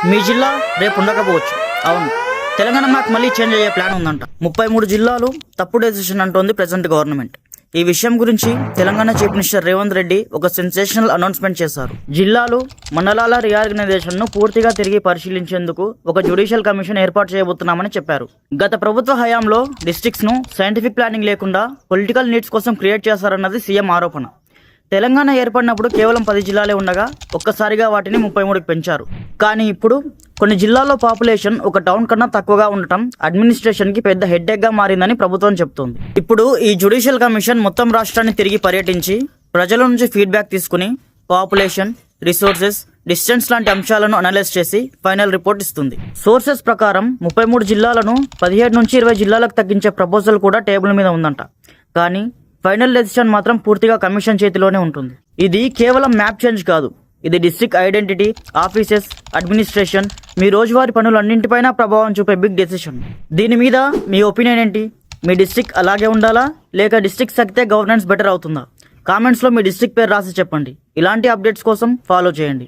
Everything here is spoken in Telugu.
మీ జిల్లా రేపు ఉండకపోవచ్చు. అవును, తెలంగాణ మ్యాప్ మళ్ళీ చేంజ్ అయ్యే ప్లాన్ ఉందంట. 33 జిల్లాలు తప్పుడు డెసిషన్ అంటోంది ప్రెసెంట్ గవర్నమెంట్. ఈ విషయం గురించి తెలంగాణ చీఫ్ మినిస్టర్ రేవంత్ రెడ్డి ఒక సెన్సేషనల్ అనౌన్స్మెంట్ చేశారు. జిల్లాలు, మండలాల రీఆర్గనైజేషన్ ను పూర్తిగా తిరిగి పరిశీలించేందుకు ఒక జ్యుడిషియల్ కమిషన్ ఏర్పాటు చేయబోతున్నామని చెప్పారు. గత ప్రభుత్వ హయాంలో డిస్ట్రిక్ట్స్ ను సైంటిఫిక్ ప్లానింగ్ లేకుండా పొలిటికల్ నీడ్స్ కోసం క్రియేట్ చేశారన్నది సీఎం ఆరోపణ. తెలంగాణ ఏర్పడినప్పుడు కేవలం 10 జిల్లాలే ఉండగా ఒక్కసారిగా వాటిని 33కి పెంచారు. కానీ ఇప్పుడు కొన్ని జిల్లాల్లో పాపులేషన్ ఒక టౌన్ కన్నా తక్కువగా ఉండటం అడ్మినిస్ట్రేషన్ కి పెద్ద హెడ్ఏక్ గా మారిందని ప్రభుత్వం చెబుతోంది. ఇప్పుడు ఈ జ్యుడిషియల్ కమిషన్ మొత్తం రాష్ట్రాన్ని తిరిగి పర్యటించి ప్రజల నుంచి ఫీడ్బ్యాక్ తీసుకుని పాపులేషన్, రిసోర్సెస్, డిస్టెన్స్ లాంటి అంశాలను అనలైజ్ చేసి ఫైనల్ రిపోర్ట్ ఇస్తుంది. సోర్సెస్ ప్రకారం 33 జిల్లాలను 17 నుంచి 20 జిల్లాలకు తగ్గించే ప్రపోజల్ కూడా టేబుల్ మీద ఉందంట. కానీ ఫైనల్ డెసిషన్ మాత్రం పూర్తిగా కమిషన్ చేతిలోనే ఉంటుంది. ఇది కేవలం మ్యాప్ చేంజ్ కాదు, ఇది డిస్ట్రిక్ట్ ఐడెంటిటీ, ఆఫీసెస్, అడ్మినిస్ట్రేషన్, మీ రోజువారీ పనులన్నింటిపైన ప్రభావం చూపే బిగ్ డెసిషన్. దీని మీద మీ ఒపీనియన్ ఏంటి? మీ డిస్ట్రిక్ట్ అలాగే ఉండాలా, లేక డిస్ట్రిక్ట్ తగ్గితే గవర్నెన్స్ బెటర్ అవుతుందా? కామెంట్స్లో మీ డిస్ట్రిక్ట్ పేరు రాసి చెప్పండి. ఇలాంటి అప్డేట్స్ కోసం ఫాలో చేయండి.